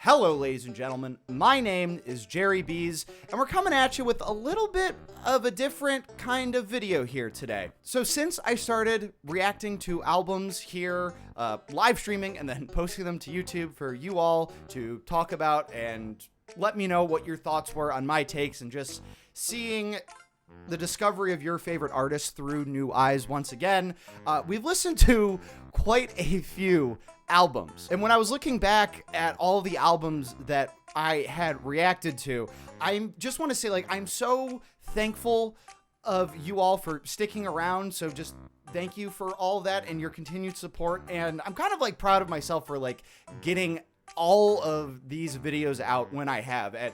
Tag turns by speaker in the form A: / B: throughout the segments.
A: Hello, ladies and gentlemen. My name is Jerry Bees, and we're coming at you with a little bit of a different kind of video here today. So since I started reacting to albums here, live streaming, and then posting them to YouTube for you all to talk about and let me know what your thoughts were on my takes, and just seeing the discovery of your favorite artists through new eyes once again, we've listened to quite a few albums. And when I was looking back at all the albums that I had reacted to, I just want to say, I'm so thankful of you all for sticking around. So just thank you for all of that and your continued support. And I'm kind of proud of myself for getting all of these videos out when I have at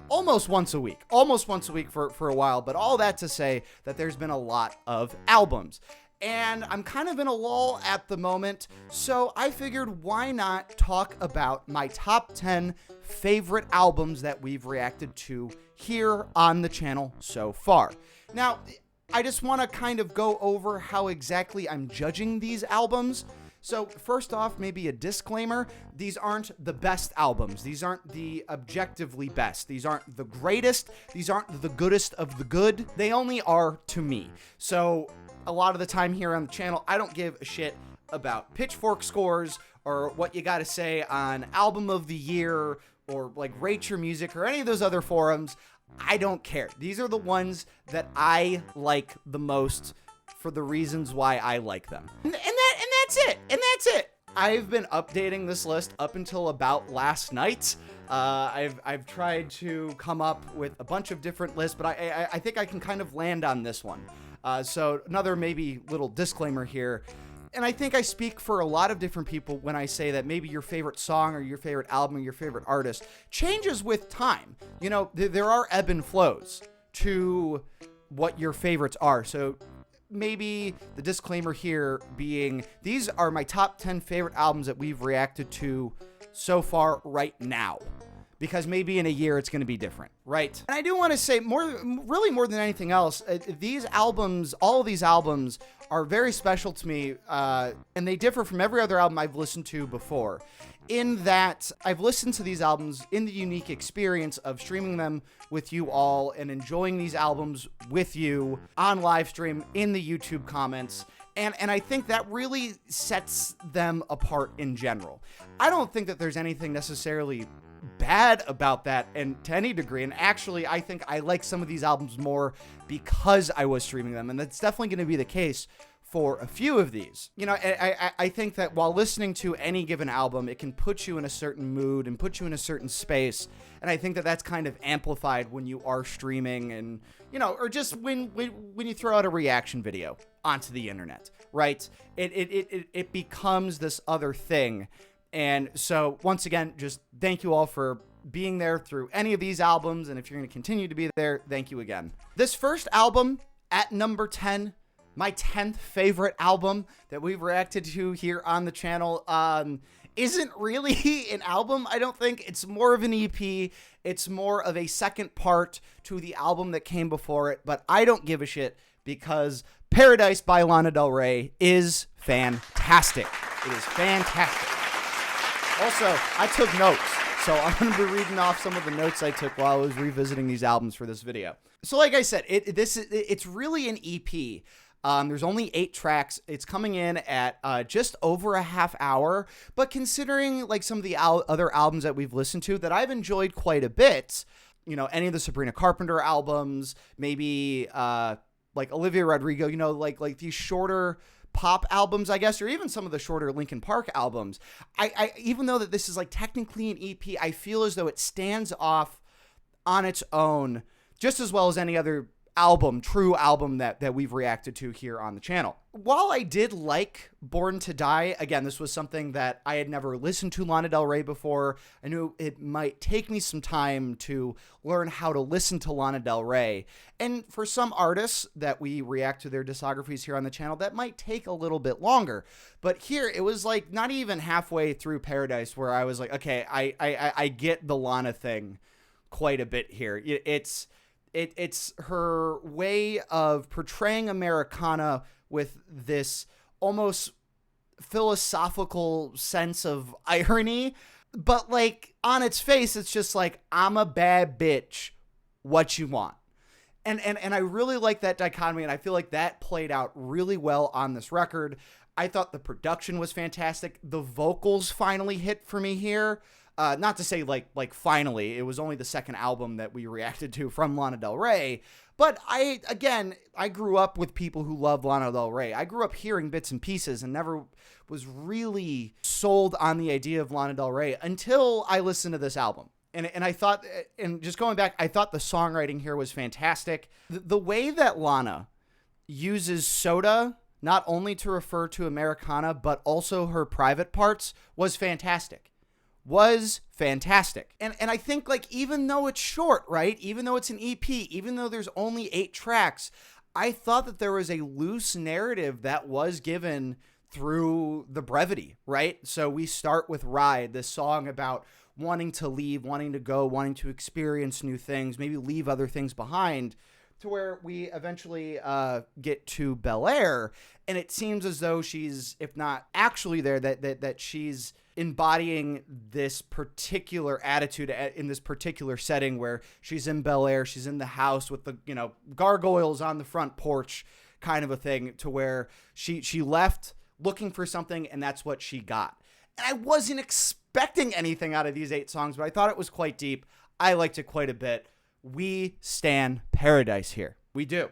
A: almost once a week for a while. But all that to say that there's been a lot of albums. And I'm kind of in a lull at the moment, so I figured why not talk about my top 10 favorite albums that we've reacted to here on the channel so far. Now, I just want to kind of go over how exactly I'm judging these albums. So first off, maybe a disclaimer, these aren't the best albums. These aren't the objectively best. These aren't the greatest. These aren't the goodest of the good. They only are to me. So a lot of the time here on the channel, I don't give a shit about Pitchfork scores or what you got to say on Album of the Year or Rate Your Music or any of those other forums. I don't care. These are the ones that I like the most for the reasons why I like them. And that's it. I've been updating this list up until about last night. I've tried to come up with a bunch of different lists, but I think I can kind of land on this one. So another maybe little disclaimer here, and I think I speak for a lot of different people when I say that maybe your favorite song or your favorite album or your favorite artist changes with time. You know, there are ebb and flows to what your favorites are. So maybe the disclaimer here being, these are my top 10 favorite albums that we've reacted to so far right now. Because maybe in a year it's going to be different, right? And I do want to say really more than anything else, these albums, all of these albums are very special to me, and they differ from every other album I've listened to before, in that I've listened to these albums in the unique experience of streaming them with you all and enjoying these albums with you on live stream in the YouTube comments. And I think that really sets them apart in general. I don't think that there's anything necessarily bad about that, and to any degree, and actually I think I like some of these albums more because I was streaming them, and that's definitely going to be the case for a few of these. You know, I think that while listening to any given album, it can put you in a certain mood and put you in a certain space, and I think that that's kind of amplified when you are streaming, and or just when you throw out a reaction video onto the internet, right? It becomes this other thing. And so once again, just thank you all for being there through any of these albums. And if you're going to continue to be there, thank you again. This first album at number 10, my 10th favorite album that we've reacted to here on the channel, isn't really an album. I don't think it's more of an EP. It's more of a second part to the album that came before it, but I don't give a shit because Paradise by Lana Del Rey is fantastic. It is fantastic. Also, I took notes, so I'm going to be reading off some of the notes I took while I was revisiting these albums for this video. So like I said, it's really an EP. There's only 8 tracks. It's coming in at just over a half hour, but considering some of the other albums that we've listened to that I've enjoyed quite a bit, any of the Sabrina Carpenter albums, maybe Olivia Rodrigo, these shorter pop albums, I guess, or even some of the shorter Linkin Park albums. I even though that this is technically an EP, I feel as though it stands off on its own just as well as any other true album that we've reacted to here on the channel. While I did like Born to Die, again, this was something that I had never listened to Lana Del Rey before. I knew it might take me some time to learn how to listen to Lana Del Rey. And for some artists that we react to their discographies here on the channel, that might take a little bit longer. But here, it was not even halfway through Paradise where I was okay, I get the Lana thing quite a bit here. It's her way of portraying Americana with this almost philosophical sense of irony But like on its face, it's just like, I'm a bad bitch. What you want? And I really like that dichotomy, and I feel like that played out really well on this record. I thought the production was fantastic. The vocals finally hit for me here. Not to say like finally, it was only the second album that we reacted to from Lana Del Rey. But I grew up with people who love Lana Del Rey. I grew up hearing bits and pieces and never was really sold on the idea of Lana Del Rey until I listened to this album. And I thought, and just going back, I thought the songwriting here was fantastic. The way that Lana uses soda not only to refer to Americana, but also her private parts was fantastic. And I think, like, even though it's short, right? Even though it's an EP, even though there's only 8 tracks, I thought that there was a loose narrative that was given through the brevity, right? So we start with Ride, this song about wanting to leave, wanting to go, wanting to experience new things, maybe leave other things behind, to where we eventually get to Bel Air, and it seems as though she's, if not actually there, that she's embodying this particular attitude in this particular setting where she's in Bel Air, she's in the house with the, gargoyles on the front porch kind of a thing, to where she left looking for something, and that's what she got. And I wasn't expecting anything out of these 8 songs, but I thought it was quite deep. I liked it quite a bit. We stan Paradise here. We do.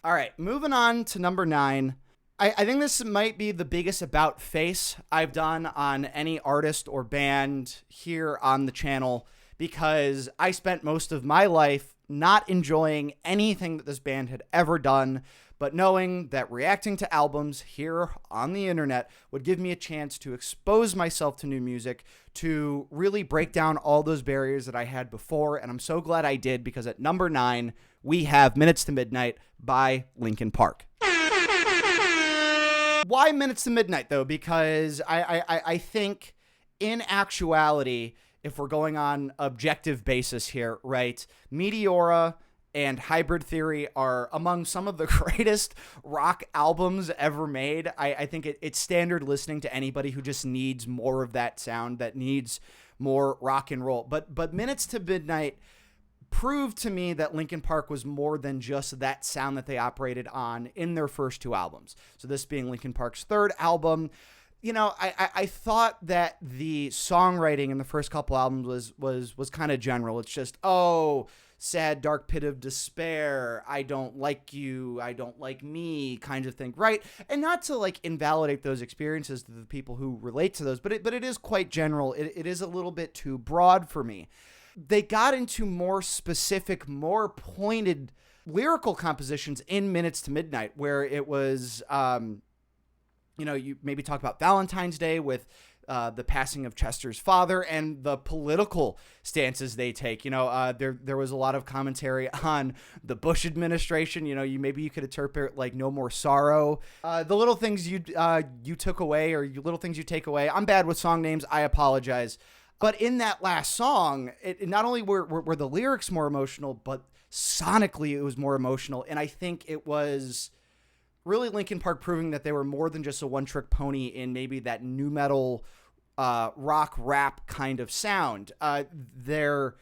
A: All right, moving on to number 9. I think this might be the biggest about face I've done on any artist or band here on the channel, because I spent most of my life not enjoying anything that this band had ever done, but knowing that reacting to albums here on the internet would give me a chance to expose myself to new music, to really break down all those barriers that I had before, and I'm so glad I did, because at number 9, we have Minutes to Midnight by Linkin Park. Why Minutes to Midnight, though? Because I think, in actuality, if we're going on objective basis here, right, Meteora and Hybrid Theory are among some of the greatest rock albums ever made. I think it's standard listening to anybody who just needs more of that sound, that needs more rock and roll. But Minutes to Midnight proved to me that Linkin Park was more than just that sound that they operated on in their first 2 albums. So this being Linkin Park's 3rd album. I thought that the songwriting in the first couple albums was kind of general. It's just, sad, dark pit of despair, I don't like you, I don't like me kind of thing, right? And not to like invalidate those experiences to the people who relate to those, but it is quite general. It is a little bit too broad for me. They got into more specific, more pointed lyrical compositions in Minutes to Midnight, where it was, you maybe talk about Valentine's Day with the passing of Chester's father and the political stances they take. There was a lot of commentary on the Bush administration. You could interpret like No More Sorrow. The little things you took away, or little things you take away. I'm bad with song names. I apologize. But in that last song, it not only were the lyrics more emotional, but sonically it was more emotional. And I think it was really Linkin Park proving that they were more than just a one-trick pony in maybe that nu metal rock rap kind of sound. They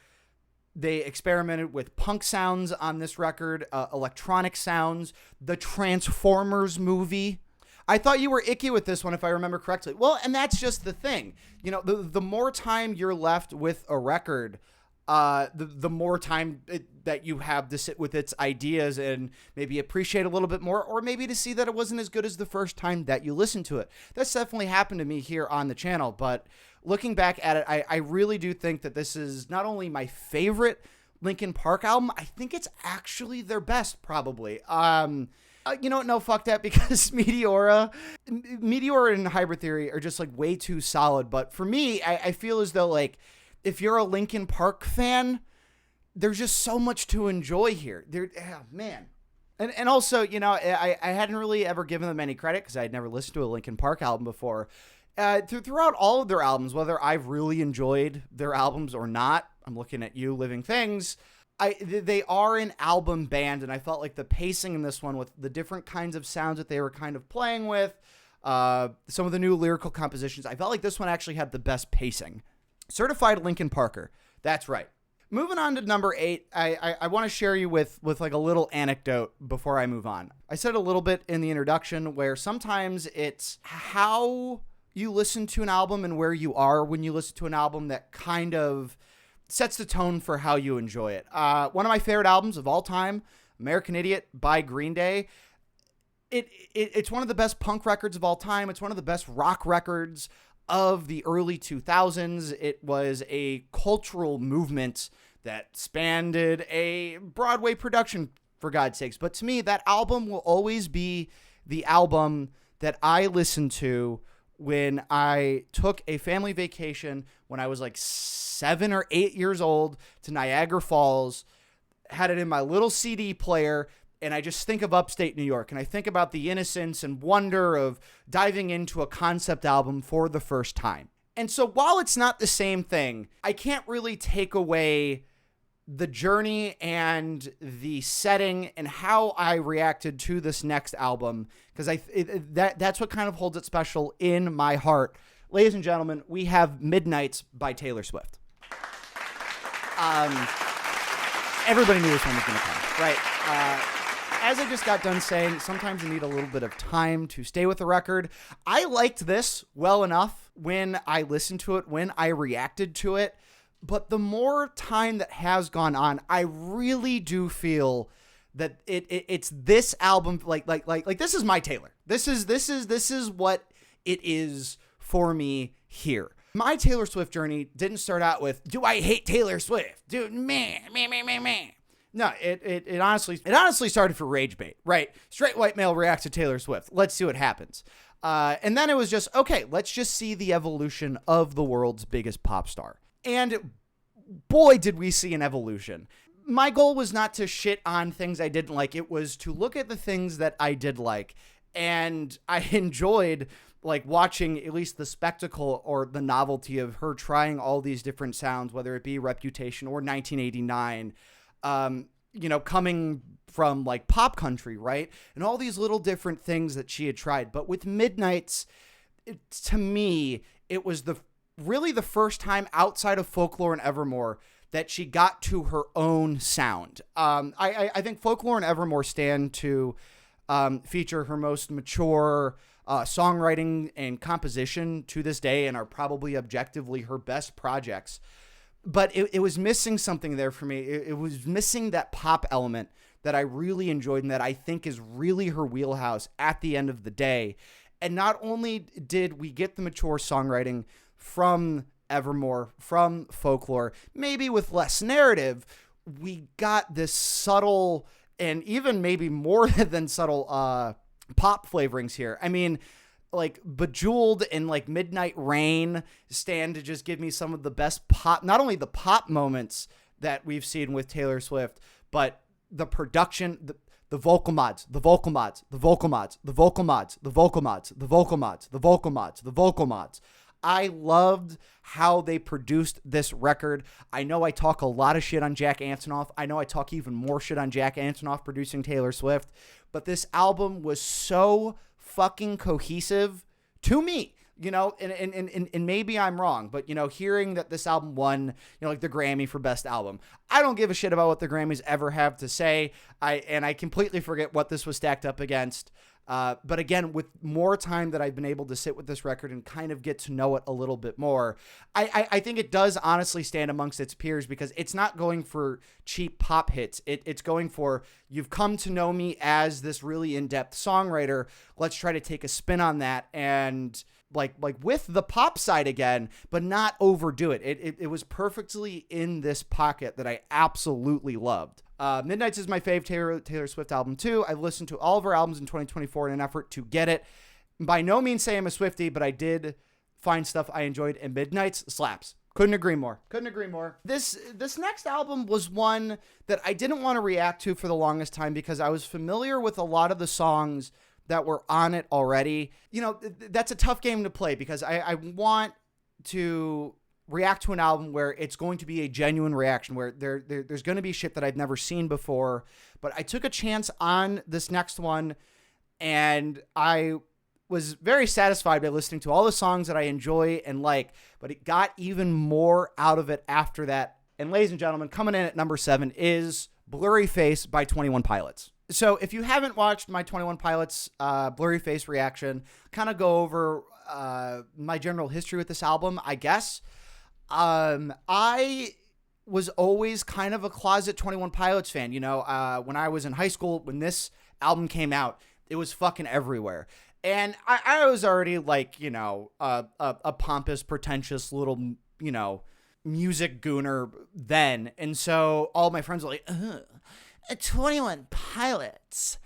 A: experimented with punk sounds on this record, electronic sounds, the Transformers movie. I thought you were icky with this one, if I remember correctly. Well, and that's just the thing. The more time you're left with a record, the more time that you have to sit with its ideas and maybe appreciate a little bit more, or maybe to see that it wasn't as good as the first time that you listened to it. That's definitely happened to me here on the channel, but looking back at it, I really do think that this is not only my favorite Linkin Park album, I think it's actually their best, probably. No, fuck that, because Meteora and Hybrid Theory are just like way too solid. But for me, I feel as though like if you're a Linkin Park fan, there's just so much to enjoy here. Man. And also, I hadn't really ever given them any credit because I had never listened to a Linkin Park album before. Throughout all of their albums, whether I've really enjoyed their albums or not, I'm looking at you, Living Things, they are an album band, and I felt like the pacing in this one with the different kinds of sounds that they were kind of playing with, some of the new lyrical compositions, I felt like this one actually had the best pacing Certified Linkin Parker. That's right. Moving on to number 8, I want to share you with like a little anecdote before I move on. I said a little bit in the introduction where sometimes it's how you listen to an album and where you are when you listen to an album that kind of sets the tone for how you enjoy it. One of my favorite albums of all time, American Idiot by Green Day. It's one of the best punk records of all time. It's one of the best rock records of the early 2000s. It was a cultural movement that spanned a Broadway production, for God's sakes. But to me, that album will always be the album that I listened to when I took a family vacation when I was like 7 or 8 years old to Niagara Falls, had it in my little CD player, and I just think of upstate New York, and I think about the innocence and wonder of diving into a concept album for the first time. And so while it's not the same thing, I can't really take away the journey and the setting and how I reacted to this next album, because that's what kind of holds it special in my heart. Ladies and gentlemen, we have Midnights by Taylor Swift. Everybody knew this one was going to come, right? As I just got done saying, sometimes you need a little bit of time to stay with the record. I liked this well enough when I listened to it, when I reacted to it. But the more time that has gone on, I really do feel that it's this album, like this is my Taylor. This is what it is for me here. My Taylor Swift journey didn't start out with, do I hate Taylor Swift? Dude, man. No, it honestly started for rage bait, right? Straight white male reacts to Taylor Swift. Let's see what happens. And then it was just, okay, let's just see the evolution of the world's biggest pop star. And boy, did we see an evolution. My goal was not to shit on things I didn't like. It was to look at the things that I did like. And I enjoyed like watching at least the spectacle or the novelty of her trying all these different sounds, whether it be Reputation or 1989, coming from like pop country, right? And all these little different things that she had tried. But with Midnights, to me, it was really the first time outside of Folklore and Evermore that she got to her own sound. I think Folklore and Evermore stand to feature her most mature songwriting and composition to this day and are probably objectively her best projects. But it was missing something there for me. It was missing that pop element that I really enjoyed and that I think is really her wheelhouse at the end of the day. And not only did we get the mature songwriting from Evermore, from Folklore, maybe with less narrative, we got this subtle and even maybe more than subtle pop flavorings here. I mean, like Bejeweled and like Midnight Rain stand to just give me some of the best pop, not only the pop moments that we've seen with Taylor Swift, but the production, the vocal mods, the vocal mods, the vocal mods, the vocal mods, the vocal mods, the vocal mods, the vocal mods, the vocal mods. I loved how they produced this record. I know I talk a lot of shit on Jack Antonoff. I know I talk even more shit on Jack Antonoff producing Taylor Swift, but this album was so fucking cohesive to me, and maybe I'm wrong, but, hearing that this album won, like the Grammy for Best Album, I don't give a shit about what the Grammys ever have to say. I completely forget what this was stacked up against. But again, with more time that I've been able to sit with this record and kind of get to know it a little bit more, I think it does honestly stand amongst its peers because it's not going for cheap pop hits. It's going for, you've come to know me as this really in-depth songwriter. Let's try to take a spin on that and like with the pop side again, but not overdo it. It was perfectly in this pocket that I absolutely loved. Midnights is my fave Taylor Swift album too. I've listened to all of her albums in 2024 in an effort to get it. By no means say I'm a Swiftie, but I did find stuff I enjoyed, and Midnights slaps. Couldn't agree more. This next album was one that I didn't want to react to for the longest time because I was familiar with a lot of the songs that were on it already. That's a tough game to play because I want to react to an album where it's going to be a genuine reaction, where there's going to be shit that I've never seen before. But I took a chance on this next one, and I was very satisfied by listening to all the songs that I enjoy and like, but it got even more out of it after that. And ladies and gentlemen, coming in at number 7 is Blurry Face by 21 Pilots. So if you haven't watched my 21 Pilots Blurry Face reaction, kind of go over my general history with this album, I guess. I was always kind of a closet 21 Pilots fan. You know, when I was in high school, when this album came out, it was fucking everywhere. And I was already like, you know, a pompous, pretentious little, you know, music gooner then. And so all my friends were like, 21 Pilots,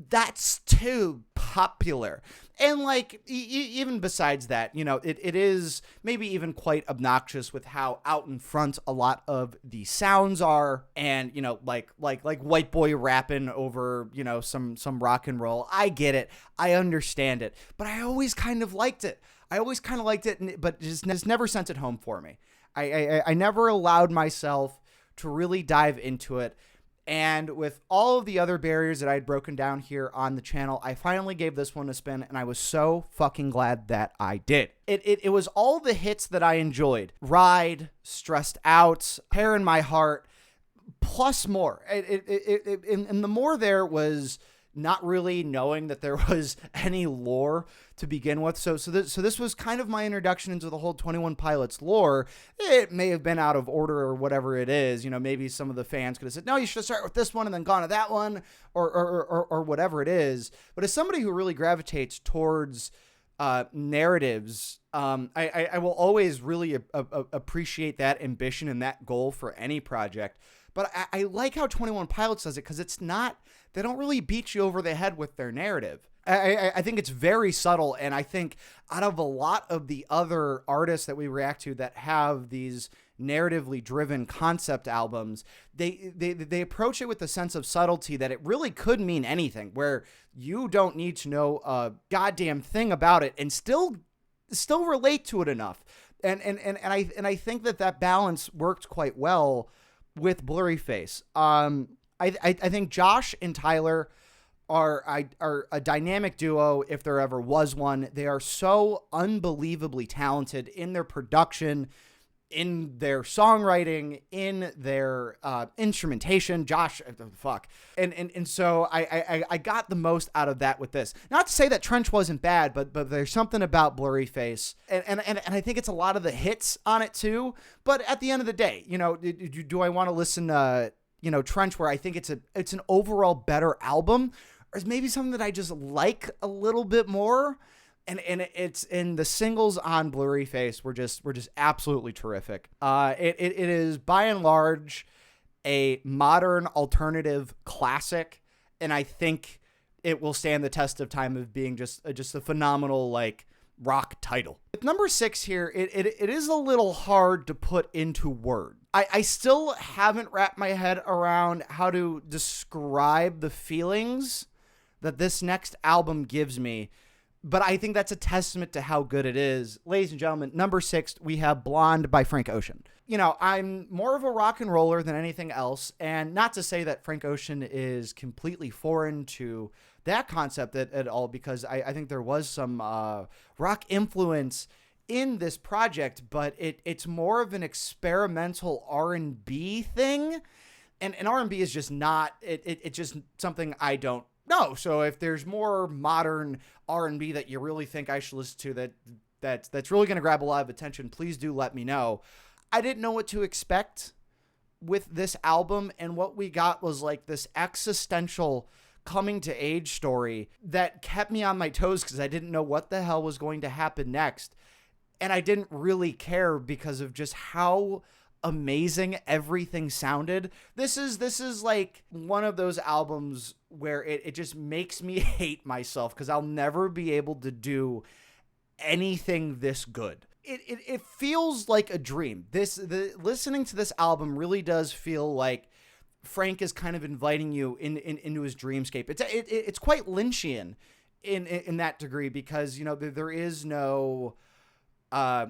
A: that's too popular. And like, even besides that, you know, it is maybe even quite obnoxious with how out in front a lot of the sounds are, and, you know, like white boy rapping over, you know, some rock and roll. I get it. I understand it. But I always kind of liked it. But just never sent it home for me. I never allowed myself to really dive into it. And with all of the other barriers that I had broken down here on the channel, I finally gave this one a spin, and I was so fucking glad that I did. It was all the hits that I enjoyed. Ride, Stressed Out, Hair in My Heart, plus more. And the more there was not really knowing that there was any lore to begin with. So this was kind of my introduction into the whole 21 Pilots lore. It may have been out of order or whatever it is. You know, maybe some of the fans could have said, no, you should start with this one and then gone to that one, or whatever it is. But as somebody who really gravitates towards narratives, I will always really appreciate that ambition and that goal for any project. But I like how 21 Pilots does it, because it's not, they don't really beat you over the head with their narrative. I think it's very subtle, and I think out of a lot of the other artists that we react to that have these narratively driven concept albums, they approach it with a sense of subtlety that it really could mean anything, where you don't need to know a goddamn thing about it and still relate to it enough. And I think that balance worked quite well with Blurry Face. I think Josh and Tyler are a dynamic duo, if there ever was one. They are so unbelievably talented in their production, in their songwriting, in their instrumentation. Josh, fuck. And so I got the most out of that with this. Not to say that Trench wasn't bad, but there's something about Blurry Face. And I think it's a lot of the hits on it too. But at the end of the day, you know, do I want to listen to, you know, Trench, where I think it's an overall better album, or is maybe something that I just like a little bit more? And it's in the singles on Blurry Face were just absolutely terrific. It is by and large a modern alternative classic, and I think it will stand the test of time of being just a phenomenal like rock title. With number 6 here, it is a little hard to put into words. I still haven't wrapped my head around how to describe the feelings that this next album gives me, but I think that's a testament to how good it is. Ladies and gentlemen, number 6, we have Blonde by Frank Ocean. You know, I'm more of a rock and roller than anything else, and not to say that Frank Ocean is completely foreign to that concept at all, because I think there was some rock influence in this project, but it's more of an experimental R&B thing, and R&B is just not, it's just something I don't know. So if there's more modern R&B that you really think I should listen to that's really going to grab a lot of attention, please do let me know. I didn't know what to expect with this album, and what we got was like this existential coming to age story that kept me on my toes, because I didn't know what the hell was going to happen next. And I didn't really care because of just how amazing everything sounded. This is like one of those albums where it just makes me hate myself, because I'll never be able to do anything this good. It feels like a dream. Listening to this album really does feel like Frank is kind of inviting you into his dreamscape. It's quite Lynchian in that degree, because, you know, there is no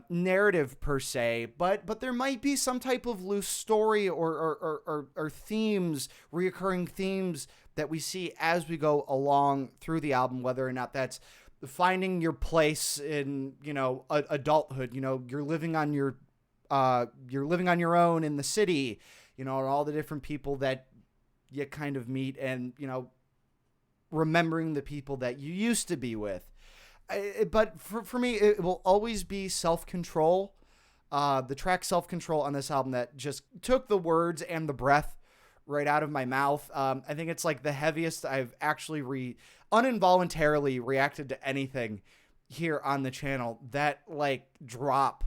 A: narrative per se, but there might be some type of loose story or themes, reoccurring themes that we see as we go along through the album, whether or not that's finding your place in, adulthood. You're living on your own in the city, and all the different people that you kind of meet, and, remembering the people that you used to be with. But for me, it will always be Self-Control. The track Self-Control on this album that just took the words and the breath right out of my mouth. I think it's like the heaviest I've actually uninvoluntarily reacted to anything here on the channel. That like drop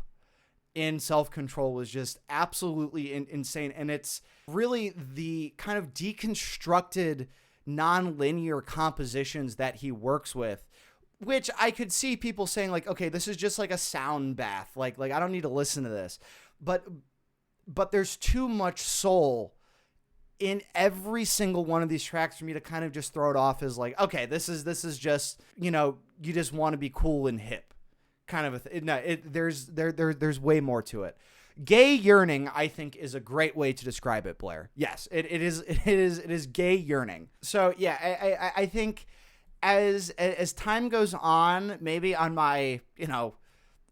A: in Self-Control was just absolutely insane. And it's really the kind of deconstructed non-linear compositions that he works with, which I could see people saying like, okay, this is just like a sound bath. Like I don't need to listen to this, but there's too much soul in every single one of these tracks for me to kind of just throw it off as like, okay, this is just, you just want to be cool and hip kind of a thing. No, there's way more to it. Gay yearning, I think, is a great way to describe it, Blair. Yes, it is gay yearning. So yeah, I think as time goes on, maybe on my,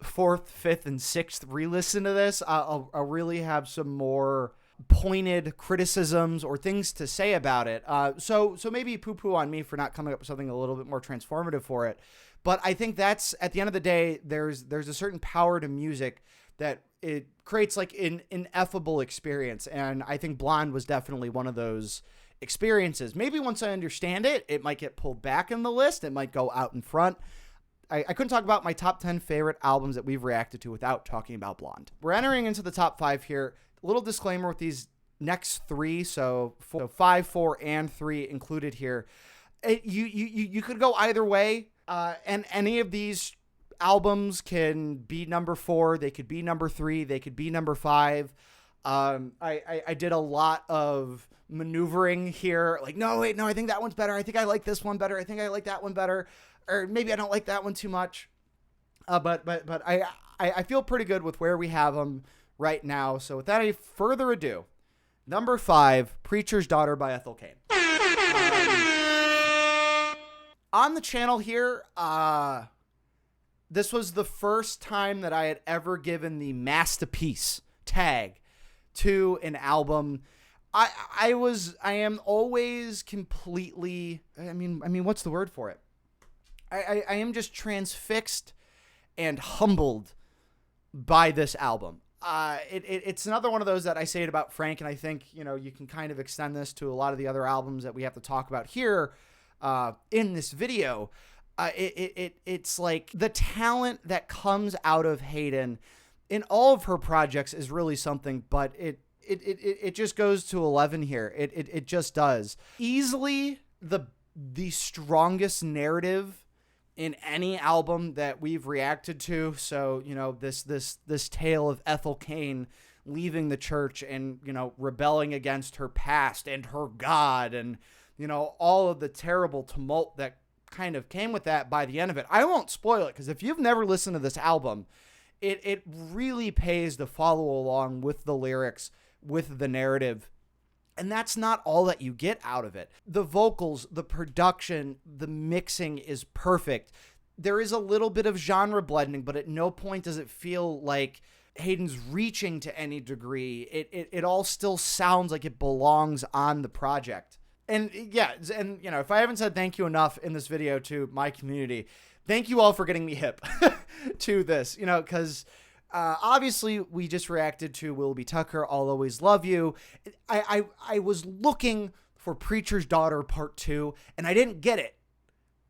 A: fourth, fifth, and sixth re-listen to this, I'll really have some more pointed criticisms or things to say about it. So maybe poo-poo on me for not coming up with something a little bit more transformative for it. But I think that's, at the end of the day, there's a certain power to music that it creates like an ineffable experience. And I think Blonde was definitely one of those experiences. Maybe once I understand it, it might get pulled back in the list. It might go out in front. I couldn't talk about my top 10 favorite albums that we've reacted to without talking about Blonde. We're entering into the top 5 here. A little disclaimer with these next 3, so 5, 4, and 3 included here. You could go either way, and any of these albums can be number 4, they could be number 3, they could be number 5. I did a lot of maneuvering here, like, no, I think that one's better, I think I like this one better, I think I like that one better, or maybe I don't like that one too much. But I feel pretty good with where we have them right now. So without any further ado, number 5, Preacher's Daughter by Ethel Cain. On the channel here, this was the first time that I had ever given the masterpiece tag to an album. I am always completely, I mean, what's the word for it? I am just transfixed and humbled by this album. It's another one of those that I say it about Frank, and I think, you can kind of extend this to a lot of the other albums that we have to talk about here in this video. It's like the talent that comes out of Hayden in all of her projects is really something, but it just goes to 11 here. It just does. Easily the strongest narrative in any album that we've reacted to. So, this tale of Ethel Cain leaving the church and, rebelling against her past and her God, and, all of the terrible tumult that kind of came with that by the end of it. I won't spoil it, because if you've never listened to this album, it really pays to follow along with the lyrics, with the narrative. And that's not all that you get out of it. The vocals, the production, the mixing is perfect. There is a little bit of genre blending, but at no point does it feel like Hayden's reaching to any degree. It all still sounds like it belongs on the project. And yeah, and if I haven't said thank you enough in this video to my community, thank you all for getting me hip to this, because obviously we just reacted to Willoughby Tucker, I'll Always Love You. I was looking for Preacher's Daughter Part 2, and I didn't get it,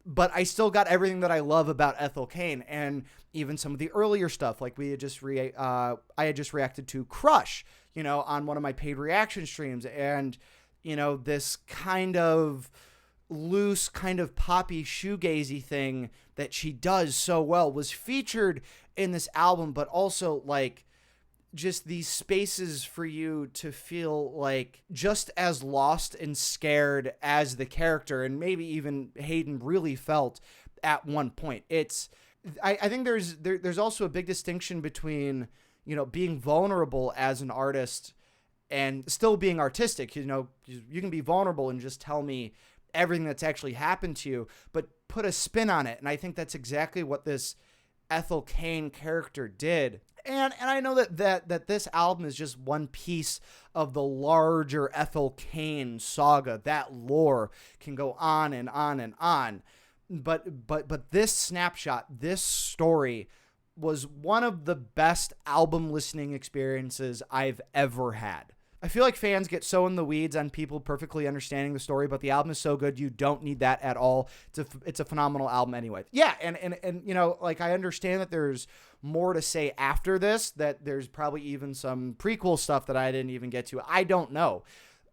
A: but I still got everything that I love about Ethel Cain, and even some of the earlier stuff, like I had just reacted to Crush, on one of my paid reaction streams, and this kind of loose, kind of poppy shoegazy thing that she does so well was featured in this album, but also like just these spaces for you to feel like just as lost and scared as the character, and maybe even Hayden really felt at one point. I think there's also a big distinction between, being vulnerable as an artist and still being artistic. You can be vulnerable and just tell me everything that's actually happened to you, but put a spin on it. And I think that's exactly what this Ethel Cain character did. And I know that this album is just one piece of the larger Ethel Cain saga. That lore can go on and on and on. But this snapshot, this story was one of the best album listening experiences I've ever had. I feel like fans get so in the weeds on people perfectly understanding the story, but the album is so good, you don't need that at all. It's a phenomenal album anyway. Yeah, and you know, like, I understand that there's more to say after this, that there's probably even some prequel stuff that I didn't even get to. I don't know.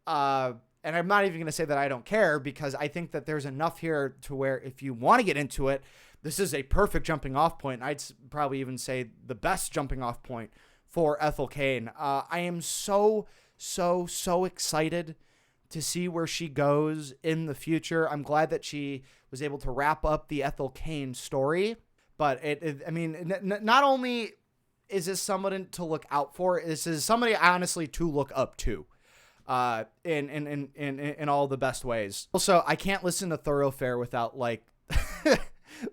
A: And I'm not even going to say that I don't care, because I think that there's enough here to where if you want to get into it, this is a perfect jumping off point. I'd probably even say the best jumping off point for Ethel Cain. I am so excited to see where she goes in the future. I'm glad that she was able to wrap up the Ethel Cain story, but I mean, not only is this someone to look out for, this is somebody honestly to look up to, in all the best ways. Also, I can't listen to Thoroughfare without like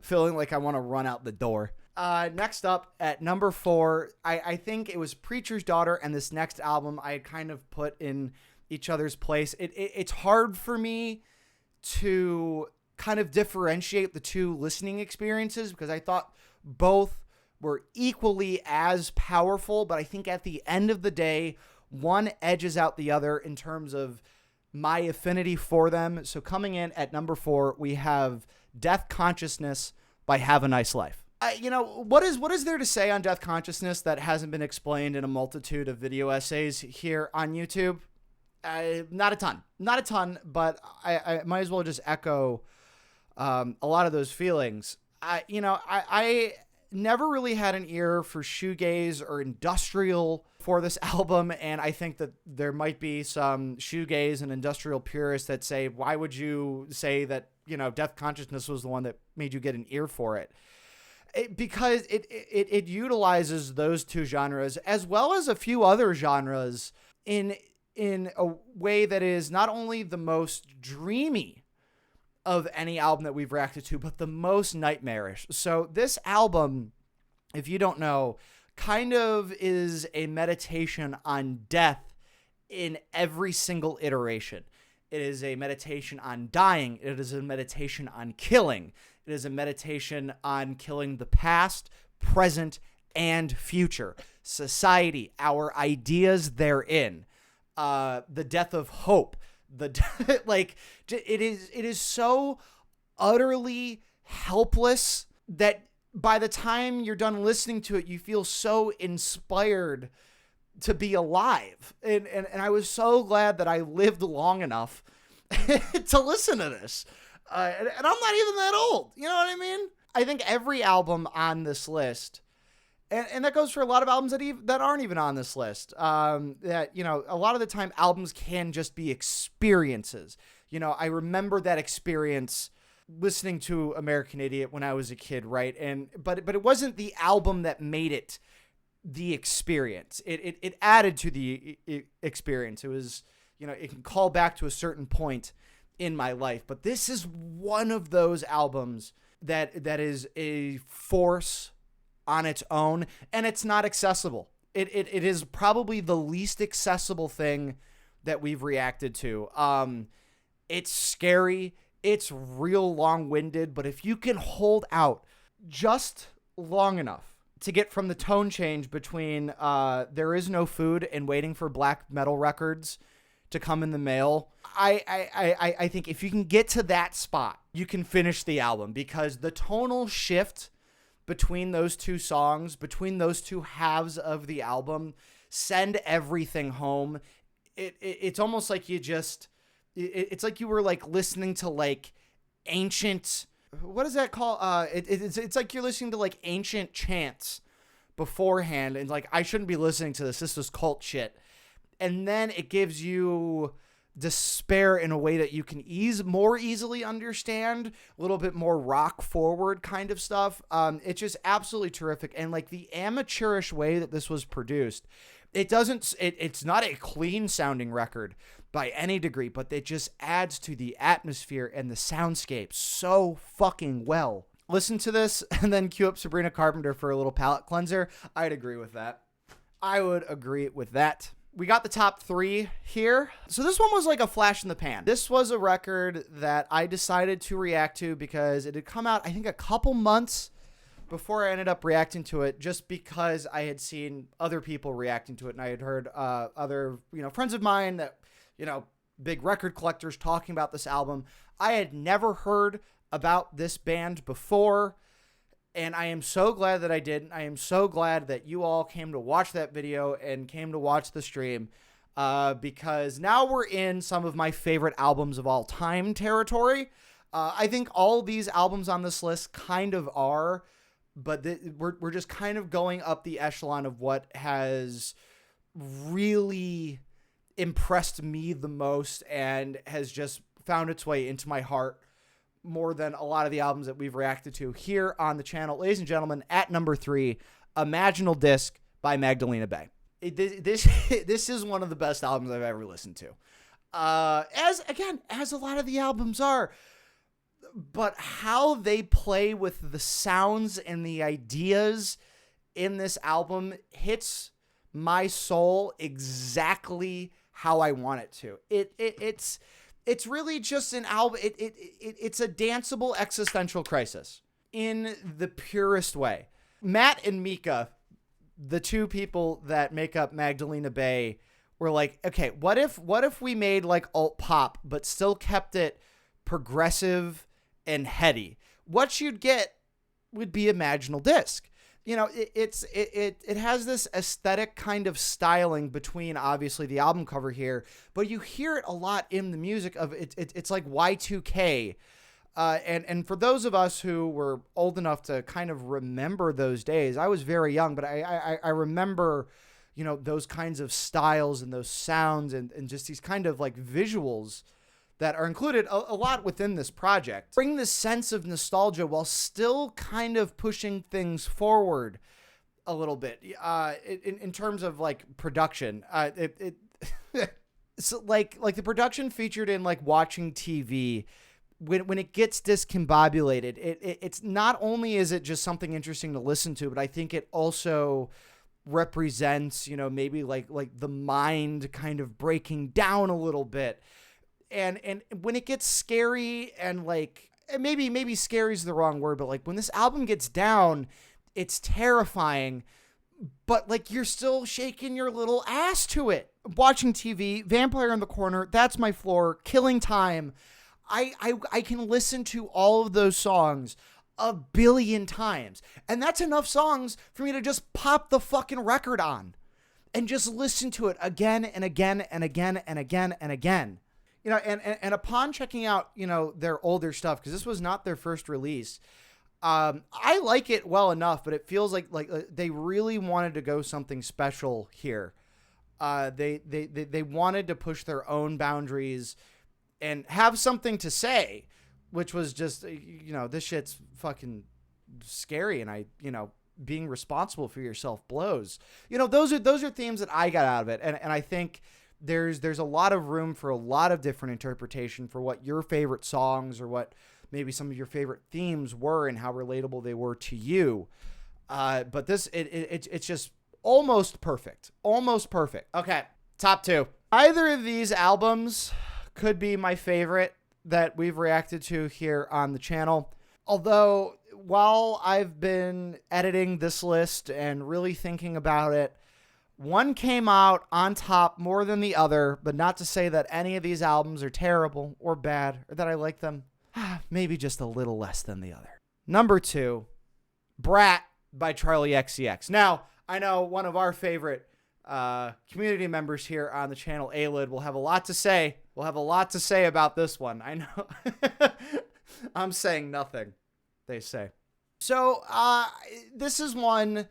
A: feeling like I want to run out the door. Next up at number 4, I think it was Preacher's Daughter, and this next album I kind of put in each other's place. It's hard for me to kind of differentiate the two listening experiences, because I thought both were equally as powerful, but I think at the end of the day, one edges out the other in terms of my affinity for them. So coming in at number 4, we have Death Consciousness by Have a Nice Life. You know, what is there to say on Death Consciousness that hasn't been explained in a multitude of video essays here on YouTube? Not a ton, but I might as well just echo a lot of those feelings. I never really had an ear for shoegaze or industrial for this album, and I think that there might be some shoegaze and industrial purists that say, why would you say that, you know, Death Consciousness was the one that made you get an ear for it? Because it utilizes those two genres as well as a few other genres in a way that is not only the most dreamy of any album that we've reacted to, but the most nightmarish. So this album, if you don't know, kind of is a meditation on death in every single iteration. It is a meditation on dying. It is a meditation on killing. It is a meditation on killing the past, present, and future. Society, our ideas therein, the death of hope, it is so utterly helpless that by the time you're done listening to it, you feel so inspired to be alive. And I was so glad that I lived long enough to listen to this. And I'm not even that old. You know what I mean? I think every album on this list, and that goes for a lot of albums that aren't even on this list, that, you know, a lot of the time albums can just be experiences. You know, I remember that experience listening to American Idiot when I was a kid, right? But it wasn't the album that made it the experience. It added to the experience. It was, you know, it can call back to a certain point in my life, but this is one of those albums that is a force on its own, and it's not accessible. It is probably the least accessible thing that we've reacted to. It's scary, it's real long-winded, but if you can hold out just long enough to get from the tone change between There Is No Food and Waiting for Black Metal Records to come in the mail, I think if you can get to that spot, you can finish the album, because the tonal shift between those two songs, between those two halves of the album, send everything home. It's almost like it's like you were like listening to like ancient, what is that called? It's like you're listening to like ancient chants beforehand, and like, I shouldn't be listening to this. This is cult shit. And then it gives you despair in a way that you can more easily understand, a little bit more rock forward kind of stuff. It's just absolutely terrific. And like the amateurish way that this was produced, it's not a clean sounding record, by any degree, but it just adds to the atmosphere and the soundscape so fucking well. Listen to this and then cue up Sabrina Carpenter for a little palate cleanser. I'd agree with that. I would agree with that. We got the top 3 here. So this one was like a flash in the pan. This was a record that I decided to react to because it had come out, I think, a couple months before I ended up reacting to it, just because I had seen other people reacting to it, and I had heard other, friends of mine that, big record collectors talking about this album. I had never heard about this band before, and I am so glad that I did. I am so glad that you all came to watch that video and came to watch the stream, because now we're in some of my favorite albums of all time territory. I think all these albums on this list kind of are, but we're just kind of going up the echelon of what has really impressed me the most and has just found its way into my heart more than a lot of the albums that we've reacted to here on the channel. Ladies and gentlemen, at number 3, Imaginal Disc by Magdalena Bay. This is one of the best albums I've ever listened to. As a lot of the albums are. But how they play with the sounds and the ideas in this album hits my soul exactly how I want it to. It's really just an album. It's a danceable existential crisis in the purest way. Matt and Mika, the two people that make up Magdalena Bay, were like, okay, what if we made like alt pop but still kept it progressive and heady? What you'd get would be Imaginal Disc. It has this aesthetic kind of styling between obviously the album cover here, but you hear it a lot in the music of it. It's like Y2K. And for those of us who were old enough to kind of remember those days, I was very young, but I remember, those kinds of styles and those sounds and just these kind of like visuals that are included a lot within this project. Bring this sense of nostalgia while still kind of pushing things forward a little bit in terms of like production. So like the production featured in like watching TV, when it gets discombobulated, it's not only is it just something interesting to listen to, but I think it also represents, maybe like the mind kind of breaking down a little bit. And when it gets scary and like, maybe scary is the wrong word, but like when this album gets down, it's terrifying, but like you're still shaking your little ass to it. Watching TV, Vampire in the Corner, That's My Floor, Killing Time. I can listen to all of those songs a billion times. And that's enough songs for me to just pop the fucking record on and just listen to it again and again and again and again and again. And upon checking out, their older stuff, because this was not their first release, I like it well enough, but it feels like they really wanted to go something special here. They wanted to push their own boundaries and have something to say, which was just, this shit's fucking scary, and being responsible for yourself blows. Those are themes that I got out of it, and I think there's a lot of room for a lot of different interpretation for what your favorite songs or what maybe some of your favorite themes were and how relatable they were to you. But this, it's just almost perfect. Okay, top 2. Either of these albums could be my favorite that we've reacted to here on the channel. Although, while I've been editing this list and really thinking about it, one came out on top more than the other, but not to say that any of these albums are terrible or bad or that I like them. Maybe just a little less than the other. Number 2, Brat by Charlie XCX. Now, I know one of our favorite community members here on the channel, Alid, will have a lot to say. We'll have a lot to say about this one. I know. I'm saying nothing, they say. So, this is one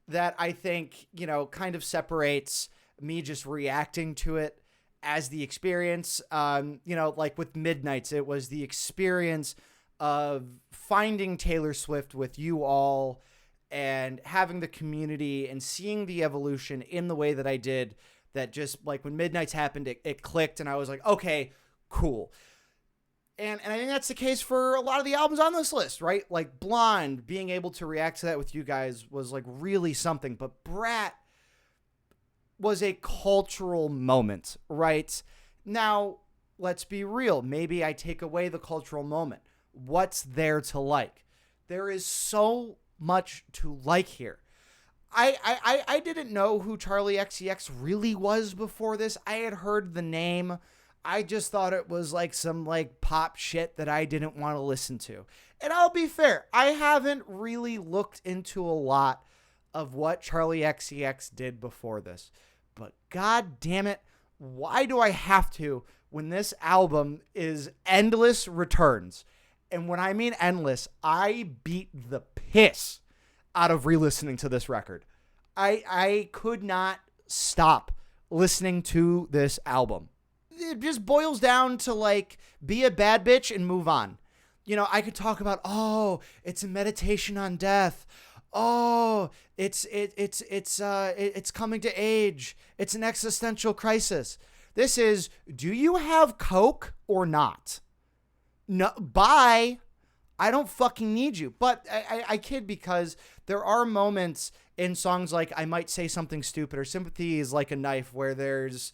A: that I think, kind of separates me just reacting to it as the experience. Like with Midnights, it was the experience of finding Taylor Swift with you all and having the community and seeing the evolution in the way that I did that just like when Midnights happened, it clicked and I was like, okay, cool. And I think that's the case for a lot of the albums on this list, right? Like Blonde, being able to react to that with you guys was like really something. But Brat was a cultural moment, right? Now, let's be real. Maybe I take away the cultural moment. What's there to like? There is so much to like here. I didn't know who Charli XCX really was before this. I had heard the name. I just thought it was like some like pop shit that I didn't want to listen to. And I'll be fair, I haven't really looked into a lot of what Charli XCX did before this. But god damn it, why do I have to when this album is Endless Returns? And when I mean endless, I beat the piss out of re-listening to this record. I could not stop listening to this album. It just boils down to like, be a bad bitch and move on. You know, I could talk about, oh, it's a meditation on death. Oh, it's coming to age. It's an existential crisis. This is, do you have Coke or not? No, bye. I don't fucking need you. But I kid, because there are moments in songs like I Might Say Something Stupid or Sympathy Is Like a Knife where there's,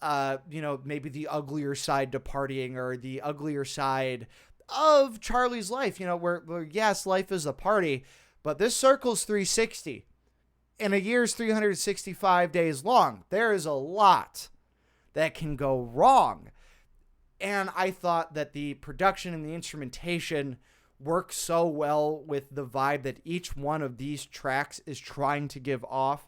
A: maybe the uglier side to partying or the uglier side of Charli's life, where yes, life is a party, but this circle's 360 and a year's 365 days long. There is a lot that can go wrong. And I thought that the production and the instrumentation work so well with the vibe that each one of these tracks is trying to give off.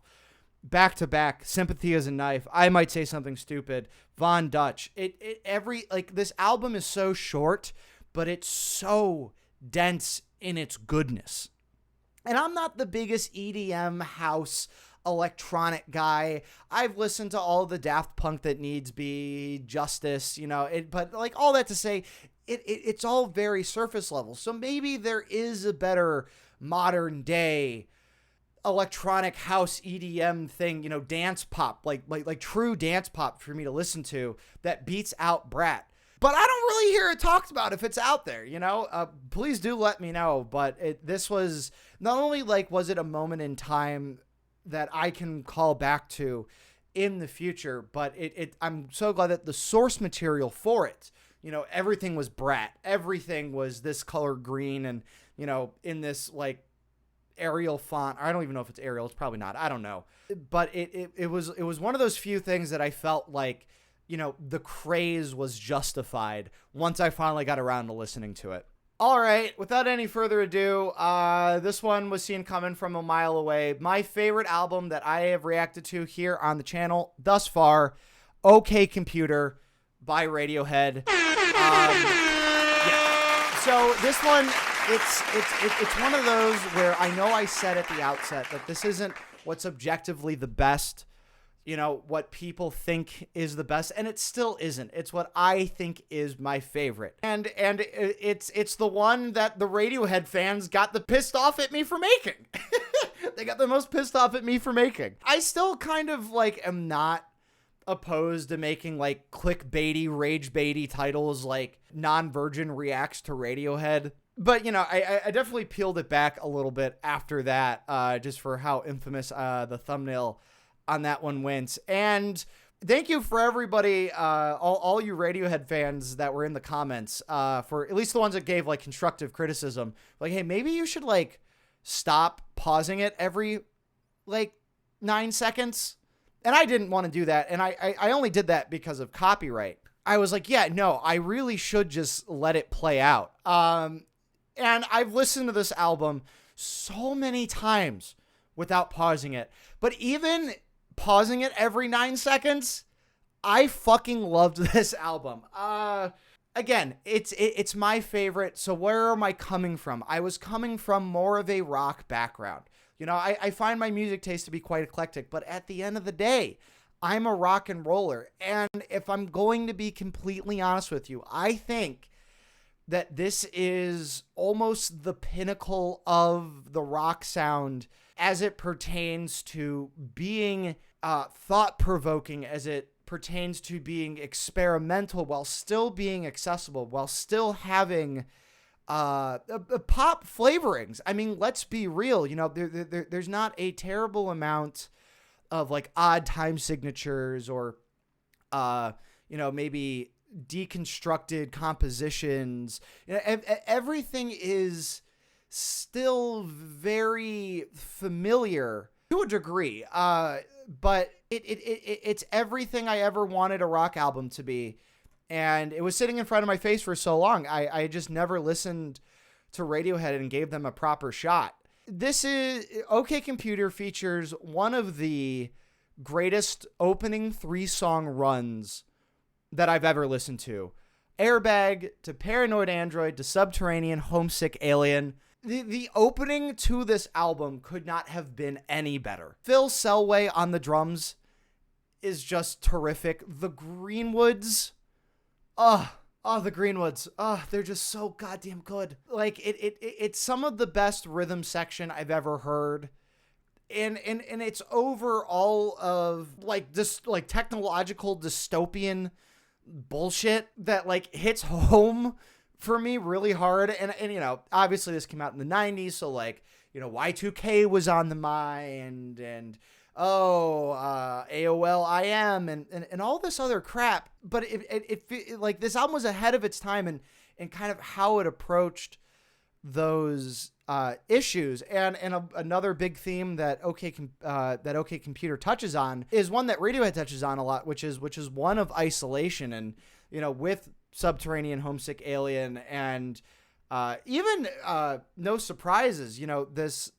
A: Back to back, Sympathy Is a Knife, I Might Say Something Stupid, Von Dutch. This album is so short, but it's so dense in its goodness. And I'm not the biggest EDM house electronic guy. I've listened to all the Daft Punk that needs be, Justice, but like all that to say, it's all very surface level. So maybe there is a better modern day electronic house EDM thing, dance pop, like true dance pop for me to listen to that beats out Brat. But I don't really hear it talked about if it's out there, please do let me know. But this was not only like, was it a moment in time that I can call back to in the future, but I'm so glad that the source material for it, everything was Brat. Everything was this color green and, in this like Arial font. I don't even know if it's Arial. It's probably not. I don't know. But it was one of those few things that I felt like, the craze was justified once I finally got around to listening to it. All right, without any further ado, this one was seen coming from a mile away. My favorite album that I have reacted to here on the channel thus far, OK Computer by Radiohead. So this one, it's one of those where I know I said at the outset that this isn't what's objectively the best, what people think is the best, and it still isn't. It's what I think is my favorite. And it's the one that the Radiohead fans got the pissed off at me for making. They got the most pissed off at me for making. I still kind of like am not opposed to making like clickbaity, rage baity titles like Non-Virgin reacts to Radiohead. But, I definitely peeled it back a little bit after that, just for how infamous the thumbnail on that one went. And thank you for everybody, all you Radiohead fans that were in the comments, for at least the ones that gave like constructive criticism. Like, hey, maybe you should like stop pausing it every like 9 seconds. And I didn't want to do that. And I only did that because of copyright. I was like, yeah, no, I really should just let it play out. And I've listened to this album so many times without pausing it. But even pausing it every 9 seconds, I fucking loved this album. Again, it's my favorite. So where am I coming from? I was coming from more of a rock background. I find my music taste to be quite eclectic, but at the end of the day, I'm a rock and roller. And if I'm going to be completely honest with you, I think that this is almost the pinnacle of the rock sound as it pertains to being thought-provoking as it pertains to being experimental while still being accessible, while still having pop flavorings. I mean, let's be real. You know, there's not a terrible amount of like odd time signatures or, you know, maybe deconstructed compositions. You know, everything is still very familiar to a degree, but it's everything I ever wanted a rock album to be. And it was sitting in front of my face for so long. I just never listened to Radiohead and gave them a proper shot. This is OK Computer features one of the greatest opening 3-song runs that I've ever listened to. Airbag to Paranoid Android to Subterranean, Homesick Alien. The opening to this album could not have been any better. Phil Selway on the drums is just terrific. The Greenwoods, the Greenwoods, they're just so goddamn good. Like it's some of the best rhythm section I've ever heard. And it's over all of like this like technological dystopian bullshit that like hits home for me really hard. And you know, obviously this came out in the 90s, so like, you know, Y2K was on the mind, and AOL IM and all this other crap. But it like this album was ahead of its time and kind of how it approached those issues. And another big theme that OK Computer touches on is one that Radiohead touches on a lot, which is one of isolation. And, you know, with Subterranean, Homesick Alien, and even No Surprises, you know, this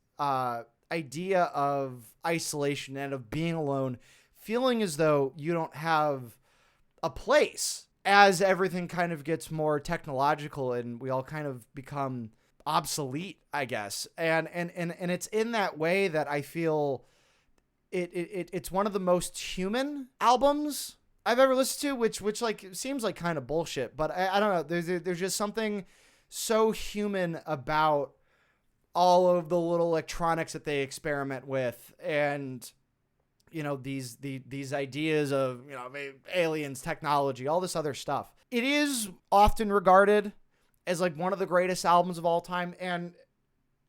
A: idea of isolation and of being alone, feeling as though you don't have a place as everything kind of gets more technological and we all kind of become obsolete, I guess. And it's in that way that I feel it's one of the most human albums I've ever listened to, which like seems like kind of bullshit, but I don't know. There's just something so human about all of the little electronics that they experiment with, and you know, these ideas of, you know, aliens, technology, all this other stuff. It is often regarded as like one of the greatest albums of all time, and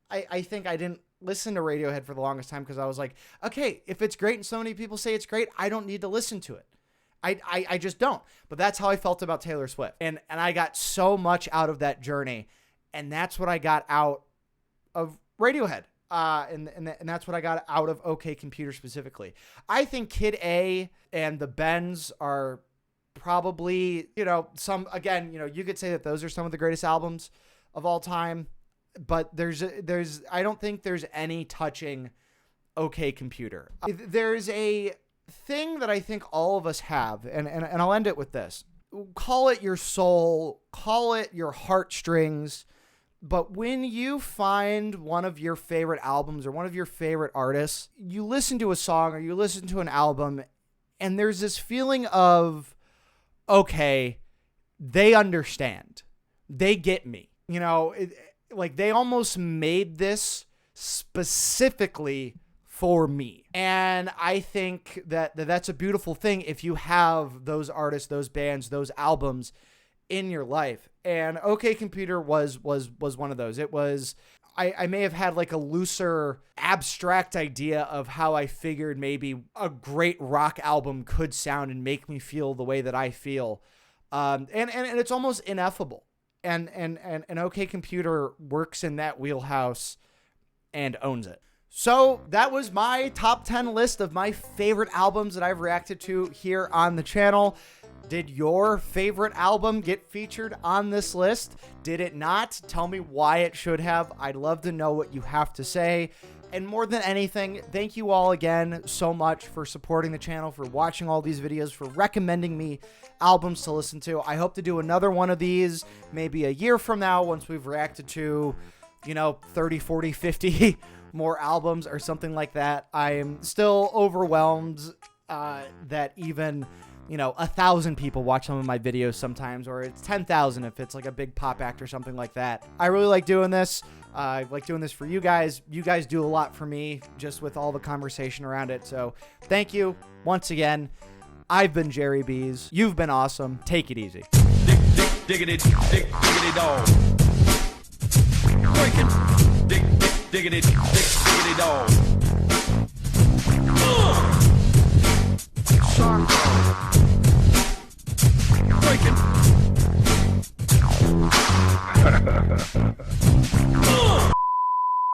A: I think I didn't listen to Radiohead for the longest time because I was like, okay, if it's great and so many people say it's great, I don't need to listen to it. I just don't. But that's how I felt about Taylor Swift. And I got so much out of that journey. And that's what I got out of Radiohead. And that's what I got out of OK Computer specifically. I think Kid A and the Bends are probably, you know, some, again, you know, you could say that those are some of the greatest albums of all time. But I don't think there's any touching OK Computer. There's a thing that I think all of us have, and I'll end it with this. Call it your soul, call it your heartstrings, but when you find one of your favorite albums or one of your favorite artists, you listen to a song or you listen to an album, and there's this feeling of, okay, they understand. They get me. You know, like they almost made this specifically for me. And I think that's a beautiful thing if you have those artists, those bands, those albums in your life. And OK Computer was one of those. It was, I may have had like a looser abstract idea of how I figured maybe a great rock album could sound and make me feel the way that I feel. And it's almost ineffable. And OK Computer works in that wheelhouse and owns it. So that was my top 10 list of my favorite albums that I've reacted to here on the channel. Did your favorite album get featured on this list? Did it not? Tell me why it should have. I'd love to know what you have to say. And more than anything, thank you all again so much for supporting the channel, for watching all these videos, for recommending me albums to listen to. I hope to do another one of these ime a year from now once we've reacted to, you know, 30, 40, 50 more albums or something like that. I am still overwhelmed that even, you know, 1,000 people watch some of my videos sometimes, or it's 10,000 if it's like a big pop act or something like that. I really like doing this. I like doing this for you guys. You guys do a lot for me just with all the conversation around it. So thank you once again. I've been Jerry Bees. You've been awesome. Take it easy.
B: Diggity dog. Breaking. Diggity dog. Breaking.